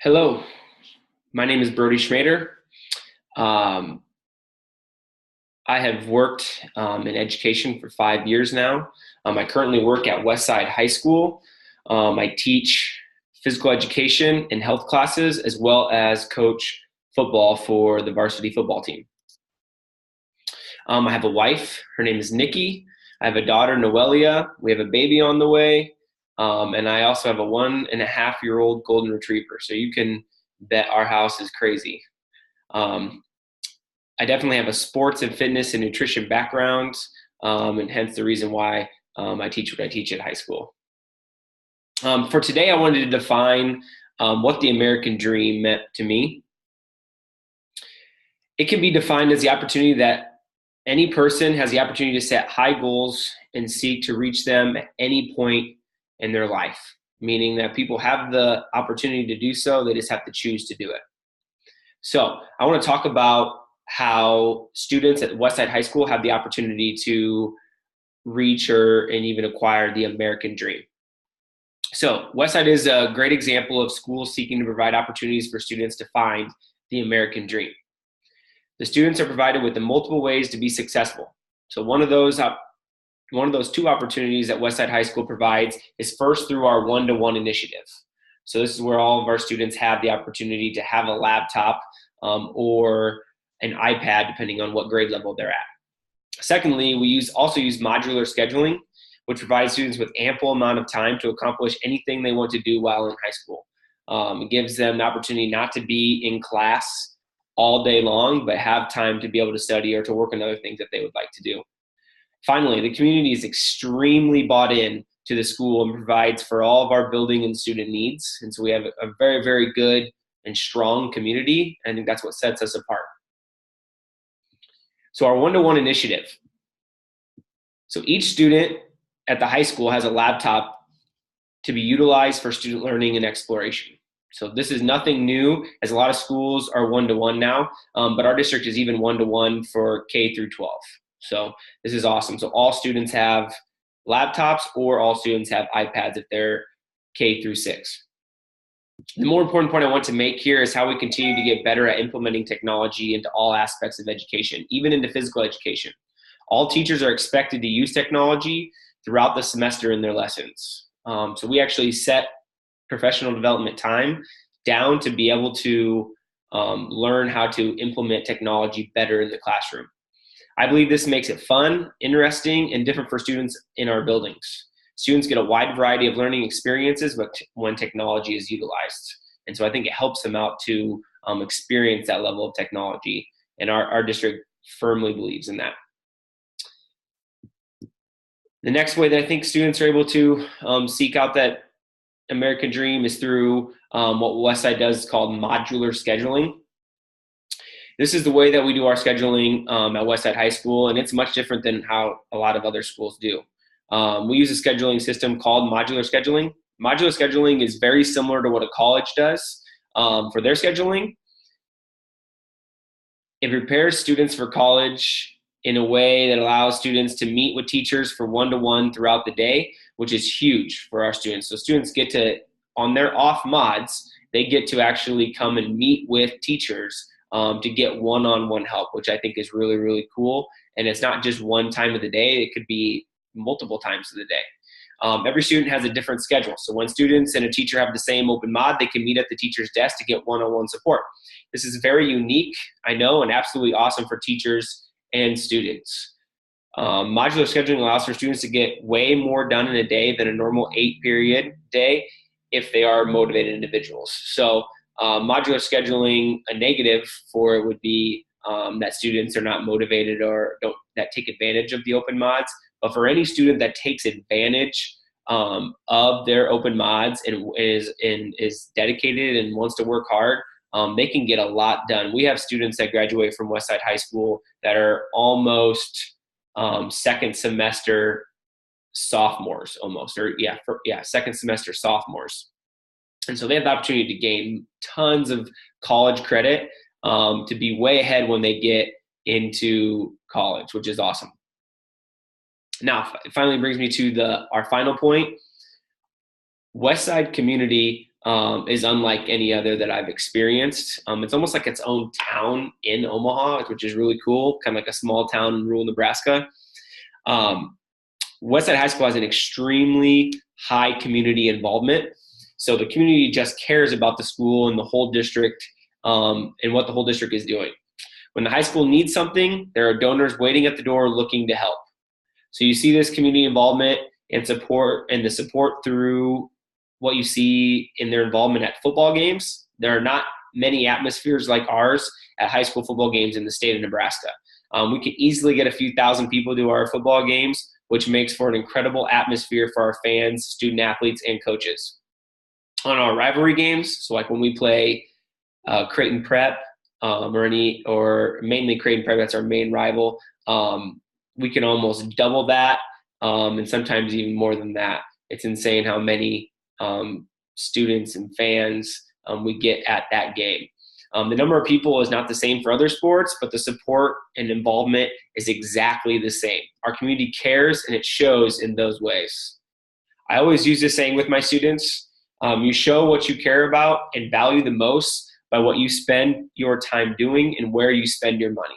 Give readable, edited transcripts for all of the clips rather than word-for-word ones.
Hello, my name is Brody Schmader. Um, I have worked in education for 5 years now. I currently work at Westside High School. I teach physical education and health classes, as well as coach football for the varsity football team. I have a wife. Her name is Nikki. I have a daughter, Noelia. We have a baby on the way. And I also have a 1.5-year-old golden retriever. So you can bet our house is crazy. Um, I definitely have a sports and fitness and nutrition background, and hence the reason why I teach what I teach at high school. For today, I wanted to define what the American dream meant to me. It can be defined as the opportunity that any person has the opportunity to set high goals and seek to reach them at any point in their life, meaning that people have the opportunity to do so, they just have to choose to do it. So I want to talk about how students at Westside High School have the opportunity to reach and even acquire the American dream. So Westside is a great example of schools seeking to provide opportunities for students to find the American dream. The students are provided with the multiple ways to be successful. So one of those two opportunities that Westside High School provides is first through our one-to-one initiative. So this is where all of our students have the opportunity to have a laptop or an iPad, depending on what grade level they're at. Secondly, we also use modular scheduling, which provides students with ample amount of time to accomplish anything they want to do while in high school. It gives them the opportunity not to be in class all day long, but have time to be able to study or to work on other things that they would like to do. Finally, the community is extremely bought in to the school and provides for all of our building and student needs. And so we have a very, very good and strong community. I think that's what sets us apart. So our one-to-one initiative. So each student at the high school has a laptop to be utilized for student learning and exploration. So this is nothing new, as a lot of schools are one-to-one now, but our district is even one-to-one for K through 12. So this is awesome. So all students have laptops or all students have iPads if they're K through 6. The more important point I want to make here is how we continue to get better at implementing technology into all aspects of education, even into physical education. All teachers are expected to use technology throughout the semester in their lessons. So we actually set professional development time down to be able to learn how to implement technology better in the classroom. I believe this makes it fun, interesting, and different for students in our buildings. Students get a wide variety of learning experiences when technology is utilized. And so I think it helps them out to experience that level of technology. And our district firmly believes in that. The next way that I think students are able to seek out that American dream is through what Westside does called modular scheduling. This is the way that we do our scheduling at Westside High School, and it's much different than how a lot of other schools do. We use a scheduling system called modular scheduling. Modular scheduling is very similar to what a college does for their scheduling. It prepares students for college in a way that allows students to meet with teachers for one-to-one throughout the day, which is huge for our students. So students get to, on their off mods, they get to actually come and meet with teachers to get one-on-one help, which I think is really, really cool. And it's not just one time of the day, it could be multiple times of the day. Every student has a different schedule. So when students and a teacher have the same open mod, they can meet at the teacher's desk to get one-on-one support. This is very unique, I know, and absolutely awesome for teachers and students. Modular scheduling allows for students to get way more done in a day than a normal 8-period day if they are motivated individuals. So modular scheduling, a negative for it would be that students are not motivated or that take advantage of the open mods. But for any student that takes advantage of their open mods and is dedicated and wants to work hard, they can get a lot done. We have students that graduate from Westside High School that are almost second semester sophomores second semester sophomores. And so they have the opportunity to gain tons of college credit to be way ahead when they get into college, which is awesome. Now, it finally brings me to our final point. Westside community is unlike any other that I've experienced. It's almost like its own town in Omaha, which is really cool, kind of like a small town in rural Nebraska. Westside High School has an extremely high community involvement. So the community just cares about the school and the whole district, and what the whole district is doing. When the high school needs something, there are donors waiting at the door looking to help. So you see this community involvement and support, and the support through what you see in their involvement at football games. There are not many atmospheres like ours at high school football games in the state of Nebraska. We can easily get a few thousand people to our football games, which makes for an incredible atmosphere for our fans, student athletes, and coaches. On our rivalry games, so like when we play Creighton Prep, or mainly Creighton Prep, that's our main rival, we can almost double that, and sometimes even more than that. It's insane how many students and fans we get at that game. The number of people is not the same for other sports, but the support and involvement is exactly the same. Our community cares, and it shows in those ways. I always use this saying with my students: you show what you care about and value the most by what you spend your time doing and where you spend your money.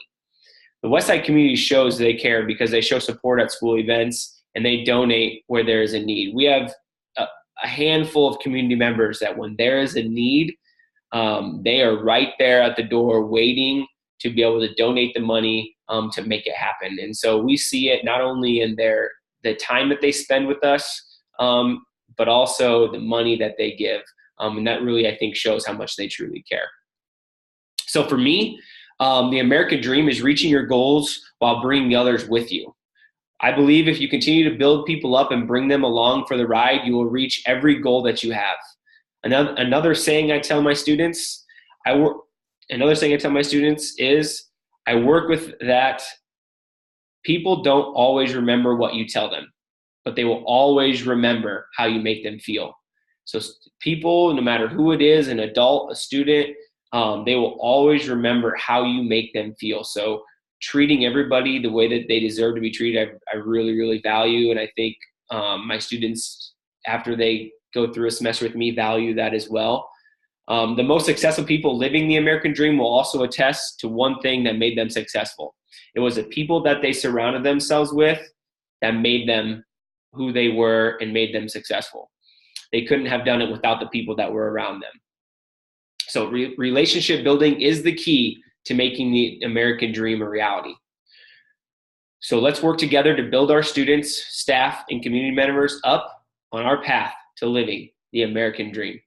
The Westside community shows they care because they show support at school events and they donate where there is a need. We have a handful of community members that when there is a need, they are right there at the door waiting to be able to donate the money to make it happen. And so we see it not only in the time that they spend with us, but also the money that they give. And that really, I think, shows how much they truly care. So for me, the American dream is reaching your goals while bringing others with you. I believe if you continue to build people up and bring them along for the ride, you will reach every goal that you have. Another saying I tell my students, is I work with that people don't always remember what you tell them, but they will always remember how you make them feel. So people, no matter who it is, an adult, a student, they will always remember how you make them feel. So treating everybody the way that they deserve to be treated, I really, really value. And I think my students, after they go through a semester with me, value that as well. The most successful people living the American dream will also attest to one thing that made them successful. It was the people that they surrounded themselves with that made them who they were and made them successful. They couldn't have done it without the people that were around them. So relationship building is the key to making the American dream a reality. So let's work together to build our students, staff, and community members up on our path to living the American dream.